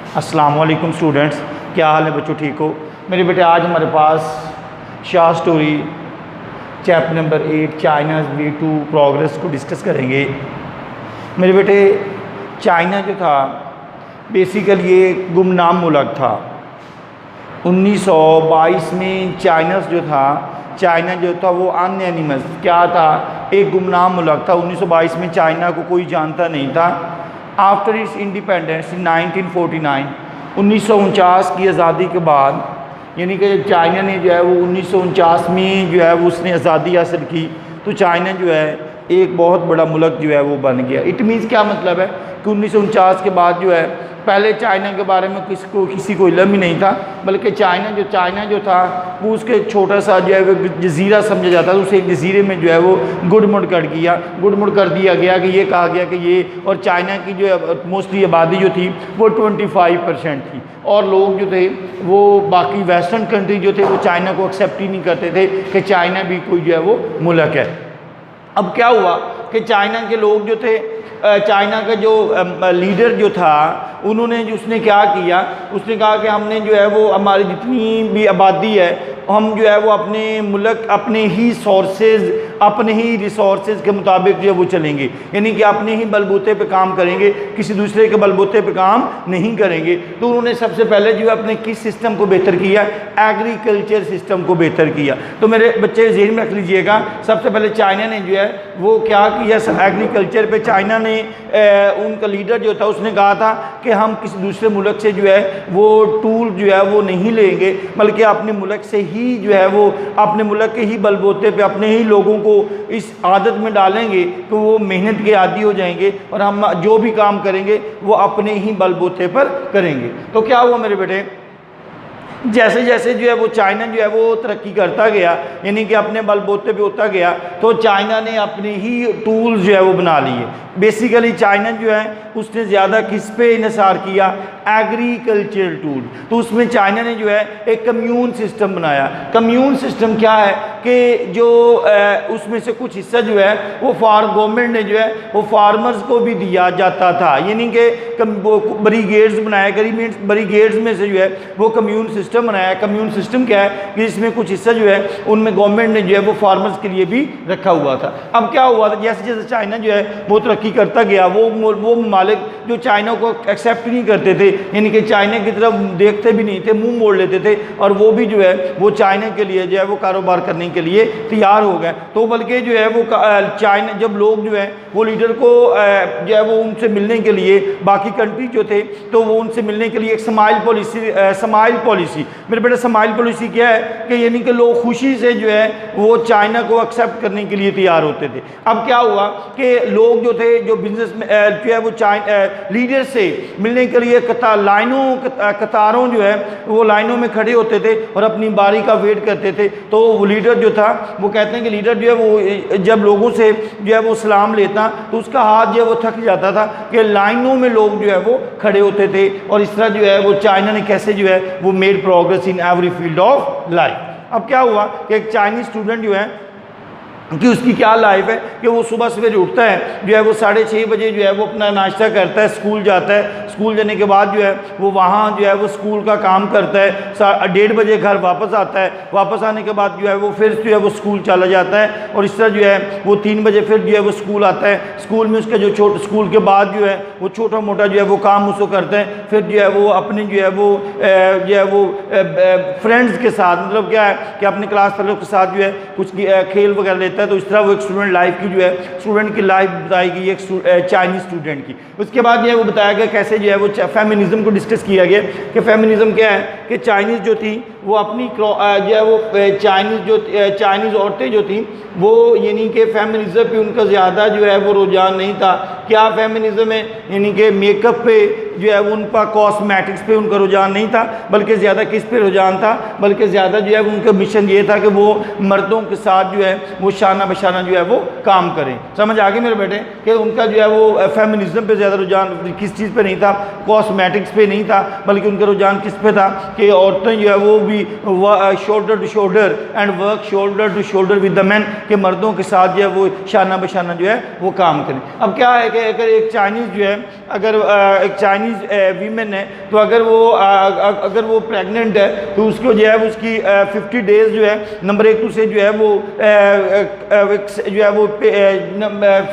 अस्सलाम वालेकुम स्टूडेंट्स, क्या हाल है बच्चों? ठीक हो मेरे बेटे? आज हमारे पास शाह story chapter number 8 China's way to progress को डिस्कस करेंगे। मेरे बेटे, चाइना जो था बेसिकली ये गुमनाम मुल्क था। 1922 में चाइना जो था वो अनएनिमस क्या था, एक गुमनाम मुल्क था। 1922 में चाइना को कोई जानता नहीं था। आफ्टर इट्स इंडिपेंडेंस इन 1949, 1949 की आज़ादी के बाद, यानी कि जब चाइना ने जो है वो 1949 में जो है वो उसने आज़ादी हासिल की, तो चाइना जो है एक बहुत बड़ा मुल्क जो है वो बन गया। इट मीन्स क्या मतलब है कि 1949 के बाद जो है, पहले चाइना के बारे में किसी को इल्म ही नहीं था, बल्कि चाइना जो था वो उसके एक छोटा सा जो है वो जजीरा समझा जाता था। उसे एक जजीरे में जो है वो गुड़मुड़ कर दिया गया कि ये कहा गया कि ये, और चाइना की जो मोस्टली आबादी जो थी वो 25% थी, और लोग जो थे वो बाकी वेस्टर्न कंट्री जो थे वो चाइना को एक्सेप्ट ही नहीं करते थे कि चाइना भी कोई जो है वो मुल्क है। अब क्या हुआ कि चाइना के लोग जो थे, चाइना का जो लीडर जो था, उसने क्या किया, उसने कहा कि हमने जो है वो हमारी जितनी भी आबादी है, हम जो है वो अपने मुल्क अपने ही रिसोर्सेज के मुताबिक जो है वो चलेंगे, यानी कि अपने ही बलबूते पे काम करेंगे, किसी दूसरे के बलबूते पे काम नहीं करेंगे। तो उन्होंने सबसे पहले जो है अपने किस सिस्टम को बेहतर किया, एग्रीकल्चर सिस्टम को बेहतर किया। तो मेरे बच्चे ज़हन में रख लीजिएगा, सबसे पहले चाइना ने जो है वो क्या किया, एग्रीकल्चर पे चाइना ने उनका लीडर जो था उसने कहा था कि हम किसी दूसरे मुल्क से जो है वो टूल जो है वो नहीं लेंगे, बल्कि अपने मुल्क से ही जो है वो अपने मुल्क के ही बलबूते पे अपने ही लोगों को इस आदत में डालेंगे कि वो मेहनत के आदी हो जाएंगे, और हम जो भी काम करेंगे वो अपने ही बलबूते पर करेंगे। तो क्या हुआ मेरे बेटे, जैसे जैसे जो है वो चाइना जो है वो तरक्की करता गया, यानी कि अपने बलबूते पे होता गया, तो चाइना ने अपने ही टूल्स जो है वो बना लिए। बेसिकली चाइना जो है उसने ज़्यादा किस पे इन्हिसार किया, एग्रीकल्चर टूल। तो उसमें चाइना ने जो है एक कम्यून सिस्टम बनाया। कम्यून सिस्टम क्या है कि जो उसमें से कुछ हिस्सा जो है वो गवर्नमेंट ने जो है वो फार्मर्स को भी दिया जाता था, यानी कि ब्रिगेड्स बनाया, ब्रिगेड्स में से जो है वो कम्यून सिस्टम बनाया। कम्यून सिस्टम क्या है कि इसमें कुछ हिस्सा जो है उनमें गवर्नमेंट ने जो है वो फार्मर्स के लिए भी रखा हुआ था। अब क्या हुआ था, जैसे जैसे चाइना जो है वो तरक्की करता गया, वो ममालिक जो चाइना को एक्सेप्ट नहीं करते थे, यानी कि चाइना की तरफ देखते भी नहीं थे, मुंह मोड़ लेते थे, और वो भी जो है वो चाइना के लिए जो है वो कारोबार करने के लिए तैयार हो गए। तो बल्कि जो है वो चाइना, जब लोग जो है वो लीडर को जो है वो उनसे मिलने के लिए, बाकी कंट्री जो थे तो वो उनसे मिलने के लिए एक स्माइल पॉलिसी, मेरे बेटे स्माइल पॉलिसी क्या है कि यानी कि लोग खुशी से जो है वो चाइना को एक्सेप्ट करने के लिए तैयार होते थे। अब क्या हुआ कि लोग जो थे, जो बिजनेस में जो है वो लीडर से मिलने के लिए कतारों जो है वो लाइनों में खड़े होते थे और अपनी बारी का वेट करते थे। तो वो लीडर जो था, वो कहते हैं कि लीडर जो है वो जब लोगों से जो है वो सलाम लेता तो उसका हाथ जो है वो थक जाता था कि लाइनों में लोग जो है वो खड़े होते थे। और इस तरह जो है वो चाइना ने कैसे जो है वो made progress in every field of life. अब क्या हुआ कि एक चाइनीज स्टूडेंट जो है कि उसकी क्या लाइफ है कि वो सुबह सवेरे उठता है, जो है वो 6:30 बजे जो है वो अपना नाश्ता करता है, स्कूल जाता है, स्कूल जाने के बाद जो है वो वहाँ जो है वो स्कूल का काम करता है, 1:30 बजे घर वापस आता है, वापस आने के बाद जो है वो फिर जो है वो स्कूल चला जाता है, और इस तरह जो है वो 3 बजे फिर जो है वो स्कूल आता है। स्कूल में उसका जो स्कूल के बाद जो है वो छोटा मोटा जो है वो काम उसको करता है, फिर जो है वो अपने जो है वो फ्रेंड्स के साथ, मतलब क्या है कि अपने क्लास फेलो के साथ जो है कुछ खेल वगैरह लेता है। तो इस तरह वो एक स्टूडेंट लाइफ की जो है स्टूडेंट की लाइफ बताई गई एक चाइनीज स्टूडेंट की। उसके बाद जो है वो बताया गया कैसे जो है वो फेमिनिज्म को डिस्कस किया गया कि फेमिनिज्म क्या है कि चाइनीज़ जो थी वो अपनी जो है वो चाइनीज़ औरतें जो थी वो यानी कि फेमिनिज्म पे उनका ज़्यादा जो है वो रुझान नहीं था। क्या फेमिनिज्म है, यानी कि मेकअप पे जो है उनका कॉस्मेटिक्स पे उनका रुझान नहीं था, बल्कि ज़्यादा किस पे रुझान था, बल्कि ज़्यादा जो है उनका मिशन ये था कि वो मर्दों के साथ जो है वो शाना बशाना जो है वो काम करें। समझ आ गई मेरे बेटे कि उनका जो है वो फेमिनिज्म पे ज़्यादा रुझान किस चीज़ पे नहीं था, कॉस्मेटिक्स पे नहीं था, बल्कि उनका रुझान किस पे था कि औरतें जो है वो भी shoulder to shoulder and work shoulder to shoulder with the man, के मर्दों के साथ जो है वो शाना बशाना जो है वो काम करें। अब क्या है कि अगर एक चाइनीज़ जो है, अगर एक चाइनीज़ चाइनीज़ वीमेन है तो अगर वो प्रेग्नेंट है तो उसको जो है उसकी 50 डेज़ जो है नंबर एक तो से जो है वो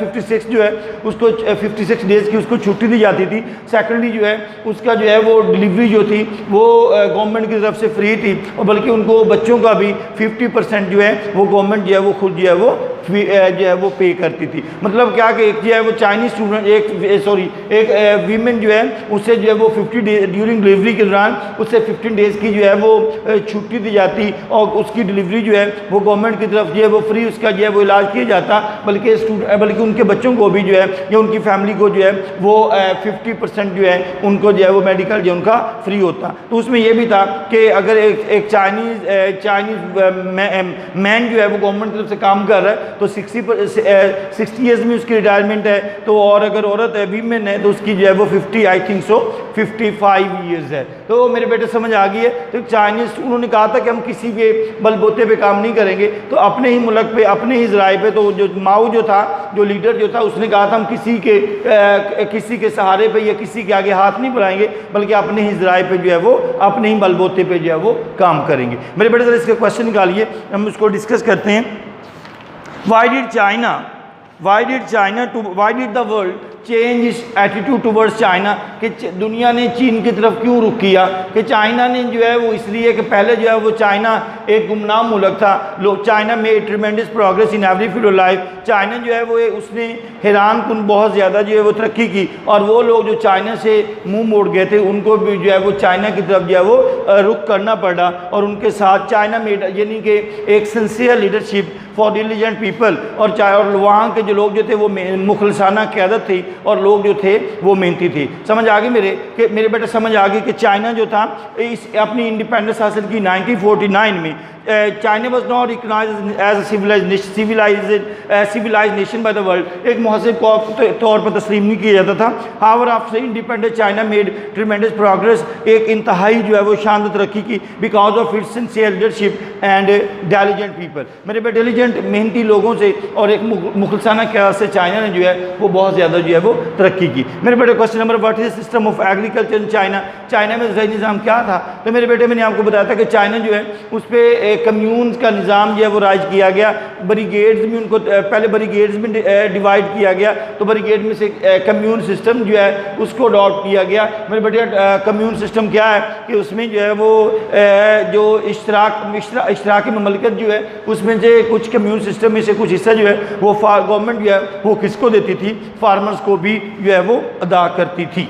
56 जो है उसको 56 डेज़ की उसको छुट्टी दी जाती थी। सेकेंडली जो है उसका जो है वो डिलीवरी जो थी वो गवर्नमेंट की तरफ से फ्री थी और बल्कि उनको बच्चों का भी 50% जो है वो गवर्नमेंट जो है वो खुद जो है वो पे करती थी। मतलब क्या कि एक जो है वो चाइनीज़ स्टूडेंट एक वीमेन जो है उससे जो है वो 50 डेज ड्यूरिंग डिलीवरी के दौरान उससे 15 डेज़ की जो है वो छुट्टी दी जाती और उसकी डिलीवरी जो है वो गवर्नमेंट की तरफ जो है वो फ्री उसका जो है वो इलाज किया जाता, बल्कि उनके बच्चों को भी जो है या उनकी फैमिली को जो है वो 50% जो है उनको जो है वो मेडिकल जो उनका फ्री होता। तो उसमें यह भी था कि अगर एक चाइनीज़ मैन जो है वो गवर्नमेंट की तरफ से काम कर रहा है तो 60 ईयर्स में उसकी रिटायरमेंट है, तो और अगर औरत है वीमेन है तो उसकी जो है वो 55 ईयर्स है। तो मेरे बेटे समझ आ गई है। तो चाइनीज़ उन्होंने कहा था कि हम किसी के बलबूते पे काम नहीं करेंगे, तो अपने ही मुल्क पे अपने ही ज़राए पे, तो जो माओ जो था जो लीडर जो था उसने कहा था हम किसी के सहारे पे या किसी के आगे हाथ नहीं बढ़ाएंगे बल्कि अपने ही ज़राए पे जो है वो अपने ही बलबूते पे जो है वो काम करेंगे। मेरे बेटे ज़रा इसके क्वेश्चन निकालिए, हम उसको डिस्कस करते हैं। Why did the world change its attitude towards China? कि दुनिया ने चीन की तरफ क्यों रुख किया? कि चाइना ने जो है वो इसलिए कि पहले जो है वो चाइना एक गुमनाम मुल्क था। लोग चाइना में tremendous progress in every field of life. China जो है वो उसने हैरान कुन बहुत ज़्यादा जो है वो तरक्की की और वो लोग जो चाइना से मुंह मोड़ गए थे उनको भी जो है वो चाइना की तरफ जो है वो रुख करना पड़ा और उनके साथ चाइना में यानी कि एक sincere leadership for diligent people और वहाँ के जो लोग जो थे वो मुखलसाना क़यादत थी और लोग जो थे वो मेहनती थे। समझ आ गई मेरे बेटे समझ आ गई कि चाइना जो था अपनी इंडिपेंडेंस हासिल की 1949 में। China was not recognised as civilise nation by the world, एक महज़ब तौर पर तस्लीम नहीं किया जाता था। However after independent China made tremendous progress, एक इंतहाई जो है वो शानदार तरक्की की because of its sincere leadership and diligent people. मेरे पे डिलीजेंट मेहनती लोगों से और एक मुखलसाना क़यादत से चाइना ने जो है वो बहुत ज़्यादा जो है वो तरक्की की। मेरे बेटे question number what is system of agriculture in China? China में ज़राई निज़ाम क्या था? तो मेरे बेटे मैंने आपको बताया था कि चाइना जो है उस पर कम्यून्स का निज़ाम जो है वो राइज किया गया। ब्रिगेड्स में उनको पहले ब्रिगेड्स में डिवाइड किया गया, तो ब्रिगेड में से कम्यून सिस्टम जो है उसको अडॉप्ट किया गया। मेरे बेटे कम्यून सिस्टम क्या है कि उसमें जो है वो जो इश्तराकी ममलकत जो है उसमें से कुछ कम्यून सिस्टम में से कुछ हिस्सा जो है वो गवर्नमेंट जो है वो किसको देती थी? फार्मर्स को भी जो है वो अदा करती थी।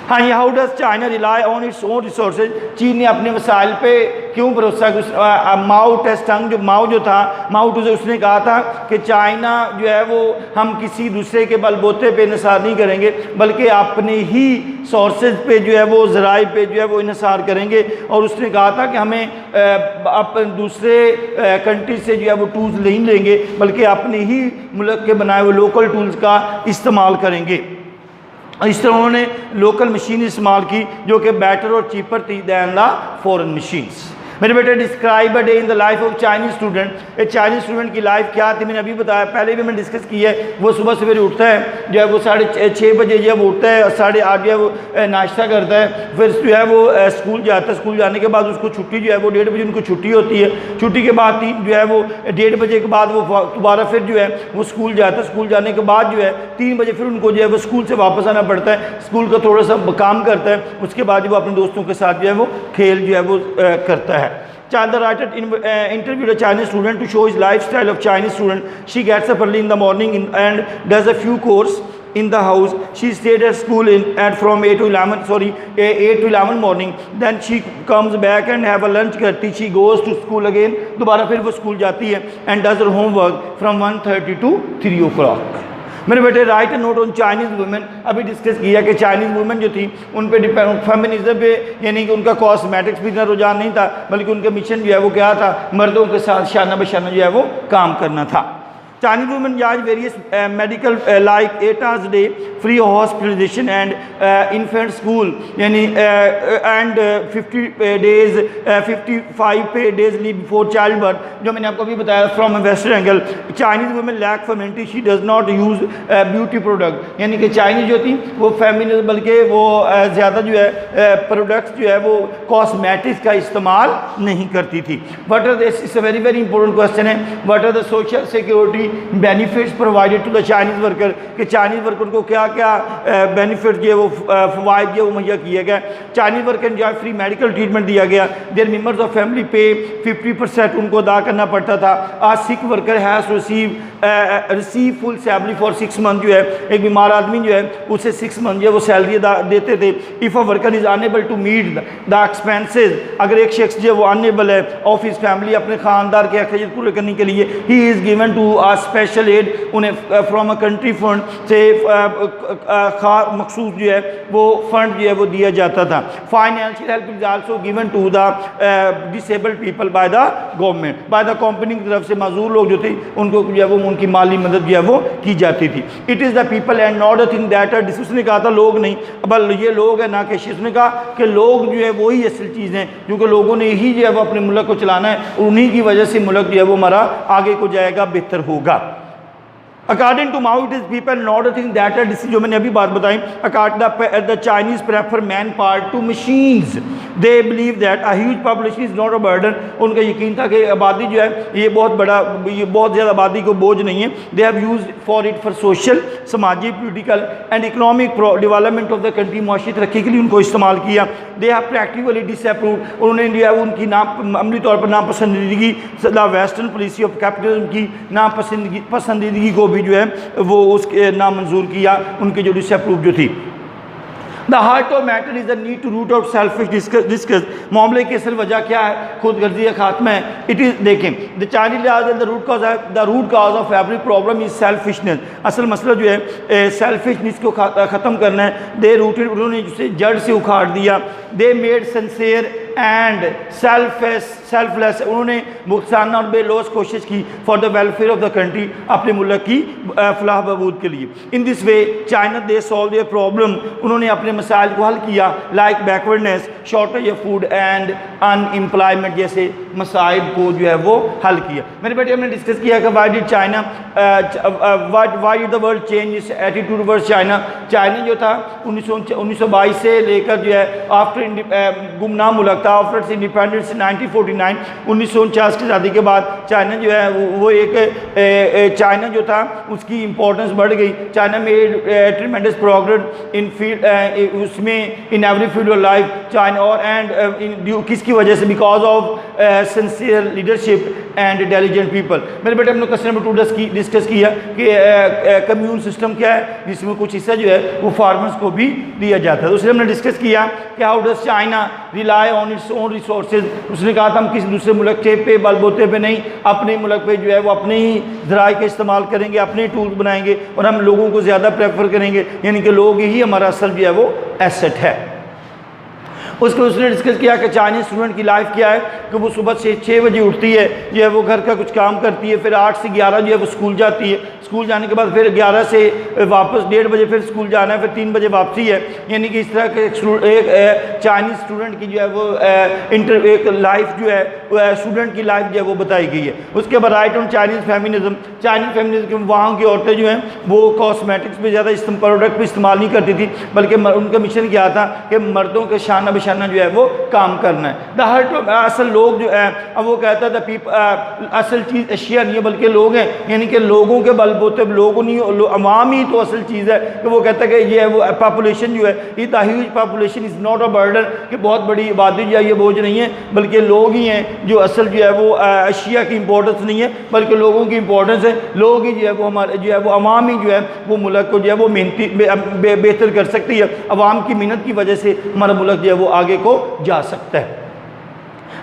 हाँ जी, how does China rely on its own resources? चीन ने अपने वसाइल पे क्यों भरोसा किया? माओ टेस्टंग जो माओ था माओ टू से उसने कहा था कि चाइना जो है वो हम किसी दूसरे के बलबूते पे इन्हिसार नहीं करेंगे बल्कि अपने ही सोर्सेज पे जो है वो ज़राए पे जो है वो इन्हिसार करेंगे। और उसने कहा था कि हमें दूसरे कंट्री से जो है वो टूल्स नहीं लेंगे बल्कि अपने ही मुल्क के बनाए हुए लोकल टूल्स का इस्तेमाल करेंगे। इस तरह उन्होंने लोकल मशीन इस्तेमाल की जो कि बेटर और चीपर थी दैन द फॉरेन मशीन्स। मेरे बेटे describe a day in the life of Chinese student. एक चाइनीज स्टूडेंट की लाइफ क्या थी मैंने अभी बताया, पहले भी मैंने डिस्कस की है। वो सुबह सवेरे उठता है जो है वो 6:30 बजे जो है वो उठता है, 8:30 जो है वो नाश्ता करता है, फिर जो है वो स्कूल जाता है। स्कूल जाने के बाद उसको छुट्टी जो है वो 1:30 बजे उनको छुट्टी होती है। छुट्टी के बाद जो है वो 1:30 बजे के बाद वो दोबारा फिर जो है वो स्कूल जाता है। स्कूल जाने के बाद जो है 3 बजे फिर उनको जो है वो स्कूल से वापस आना पड़ता है। स्कूल का थोड़ा सा काम करता है, उसके बाद वो अपने दोस्तों के साथ जो है वो खेल जो है वो करता है। Chandra writer interviewed a Chinese student to show his lifestyle of Chinese student. She gets up early in the morning and does a few courses in the house. She stayed at school from 8 to 11 morning. Then she comes back and have a lunch करती. She goes to school again. दोबारा फिर वो school जाती है and does her homework from 1:30 to 3 o'clock. मेरे बेटे right A note on Chinese women. अभी discuss किया कि चाइनीज़ वुमेन जो थी उन पे डिपेंड फेमिनिज्म पे, यानी कि उनका कॉस्मेटिक्स भी इतना रुझान नहीं था बल्कि उनका मिशन जो है वो क्या था? मर्दों के साथ शाना बशाना जो है वो काम करना था। Chinese women enjoy various medical like 8 hours a day free hospitalization and infant school यानी and 50 days 55 paid days leave before childbirth, जो मैंने आपको अभी बताया from a western angle. Chinese women lack femininity, she does not use beauty product, यानी कि Chinese जो थी वो फेमिनिन बल्कि वो ज़्यादा जो है प्रोडक्ट्स जो है वो कॉस्मेटिक्स का इस्तेमाल नहीं करती थी. What are this is a very very important question है. What are the social security benefits provided to the Chinese worker, कि चाइनीज़ वर्कर को क्या क्या बेनिफिट जो है वो फ़वाइद जो है वो मुहैया किया गया. चाइनीज़ वर्कर जो है फ्री मेडिकल ट्रीटमेंट दिया गया. देयर मेम्बर्स ऑफ फैमिली पे 50% उनको अदा करना पड़ता था. आज sick worker has receive full salary for 6 month, जो है एक बीमार आदमी जो है उसे 6 मंथ जो है वो सैलरी देते थे. If a worker is unable to meet the expenses, अगर एक शख्स जो है वो अनएबल है ऑफ हिज फैमिली अपने ख़ानदार के अखराज पूरे करने के लिए, he is given to a special aid, उन्हें फ्राम अ कंट्री फंड से मखसूस जो है वो फंड जो है वो दिया जाता था. Financial help is also given to the disabled people by the government, by the company की तरफ से माजूर लोग जो थे उनको जो है वो उनकी माली मदद जो है वो की जाती थी. It is the people and not a thing that are, उसने कहा था लोग नहीं, बल ये लोग है ना कि उसने कहा कि लोग जो है वही असल चीज़ हैं, क्योंकि लोगों ने ही जो है वो अपने मुल्क को चलाना है और उन्हीं की वजह से मुल्क जो है वो हमारा आगे को जाएगा, बेहतर होगा. According to Mao it is people not a thing that are, जो मैंने अभी बात बताई. The Chinese prefer man part to machines, they believe that a huge population is not a burden, उनका यकीन था कि आबादी जो है ये बहुत ज़्यादा आबादी को बोझ नहीं है. They have use for it for social, समाजी, political and economic development of the country, मुआशी तरक्की के लिए उनको इस्तेमाल किया. दे हैव प्रैक्टिकली डिसअप्रूव, उन्होंने जो है उनकी अमली तौर पर नापसंदीदगी, the western policy of capitalism की नापसंदीदगी को जो है वो उसके नामंजूर किया, उनके जो डिसअप्रूव जो थी. The heart of matter is the need to root out selfish discuss, मामले की असल वजह क्या है, खुद गर्जी का खात्मा है. इट इज़ देखें the Chinese the root cause of every problem is selfishness, असल मसला जो है सेल्फिशनेस को ख़त्म करना है. दे रूटेड, उन्होंने जिसे जड़ से उखाड़ दिया. They made sincere and selfless, उन्होंने मुख्ताना और बेलोस कोशिश की for the welfare of the country, अपने मुल्क की फलाह बहबूद के लिए. In this way China they solve their problem, उन्होंने अपने मसाइल को हल किया. Like backwardness, shortage of food and unemployment जैसे मसाइल को जो है वो हल किया. मेरे बेटे हमने डिस्कस किया कि why did China why did the world change it's attitude towards China. China जो था 1922 से लेकर जो है आफ्टर गुमनाम मुल्क था, आफ्टर इंडिपेंडेंस 1949 1949 की आज़ादी के बाद चाइना जो है वो एक चाइना जो था उसकी इम्पोर्टेंस बढ़ गई. चाइना में ट्रिमेंडस प्रोग्रेस इन फील्ड उसमें in every field of life China और एंड किसकी वजह से, because of sincere leadership and intelligent people. मेरे बेटे हमने क्वेश्चन नंबर 2 डिस्कस किया कि कम्यून सिस्टम क्या है, जिसमें कुछ हिस्सा जो है वो फार्मर्स को भी दिया जाता है. दूसरे हमने डिस्कस किया कि how does China rely on its own resources. उसने कहा था हम किसी दूसरे मुल्क के पे बलबूते पे नहीं, अपने मुल्क पे जो है वो अपने ही ज़राए का इस्तेमाल करेंगे, अपने टूल्स बनाएंगे और हम लोगों को ज़्यादा प्रेफर करेंगे, यानी कि लोग ही हमारा असल जो है वो एसेट है. उसको उसने डिस्कस किया कि चाइनीज़ स्टूडेंट की लाइफ क्या है, कि वो सुबह से 6 बजे उठती है, जो है वो घर का कुछ काम करती है, फिर 8 से 11 जो है वो स्कूल जाती है. स्कूल जाने के बाद फिर 11 से वापस 1:30 बजे फिर स्कूल जाना है, फिर 3 बजे वापसी है. यानी कि इस तरह के एक चाइनीज़ स्टूडेंट की जो है वो एक लाइफ जो है स्टूडेंट की लाइफ जो है वो बताई गई है. उसके बाद right on Chinese feminism. Chinese feminism वहाँ की औरतें जो हैं वो कॉस्मेटिक्स पे ज़्यादा प्रोडक्ट पे इस्तेमाल नहीं करती थी, बल्कि उनका मिशन क्या था कि मर्दों के शाना बशाना जो है वो काम करना है. द हर्ट असल लोग जो है, अब वो कहता था असल चीज़ अशिया नहीं है बल्कि लोग हैं, यानी कि लोगों के बलबूते लोगों नहीं, अवाम ही तो असल चीज़ है. कि वो कहता है कि ये है वो पॉपुलेशन जो है, ये huge population is not a burden, कि बहुत बड़ी आबादी जो है ये बोझ नहीं है, बल्कि लोग ही हैं जो असल जो है वो अशिया की इंपॉर्टेंस नहीं है बल्कि लोगों की इंपॉर्टेंस है. लोग ही जो है वो हमारे जो है वो अवाम ही जो है वो मुल्क को जो है वो मेहनती बेहतर कर सकती है. अवाम की मेहनत की वजह से हमारा मुल्क जो है वो आगे को जा सकता है.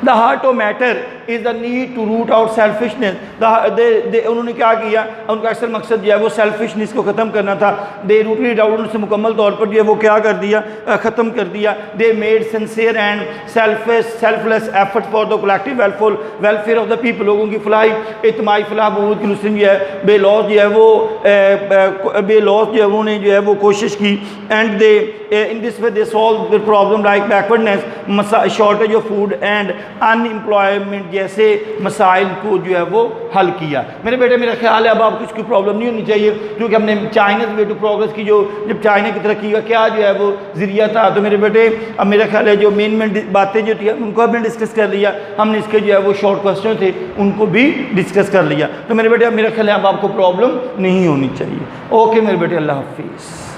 The heart of matter is the need to root out selfishness. उन्होंने क्या किया, उनका अक्सर मकसद जो है वो सेल्फिशनेस को ख़त्म करना था। दे रूटेड आउट, उनसे मुकम्मल तौर पर जो है वो क्या कर दिया, ख़त्म कर दिया। They made sincere and selfless effort for the collective welfare of the people. लोगों की फलाही, इज्तिमाई फलाह बहबूद की नुसरत जो है बेलौस जो है वो बेलौस जो है उन्होंने जो है वो कोशिश की। And they in this way they solve the problem like backwardness, shortage of food and unemployment जैसे मसाइल को जो है वो हल किया। मेरे बेटे मेरा ख्याल है अब आपको इसकी प्रॉब्लम नहीं होनी चाहिए, क्योंकि हमने चाइना वे टू प्रोग्रेस की, जो जब चाइना की तरक्की का क्या जो है वो ज़रिया था। तो मेरे बेटे अब मेरा ख्याल है जो मेन बातें जो थी उनको हमने डिस्कस कर लिया, हमने इसके जो है वो शॉर्ट क्वेश्चन थे उनको भी डिस्कस कर लिया। तो मेरे बेटे अब मेरा ख्याल है अब आपको प्रॉब्लम नहीं होनी चाहिए। ओके मेरे बेटे, अल्लाह हाफिज़।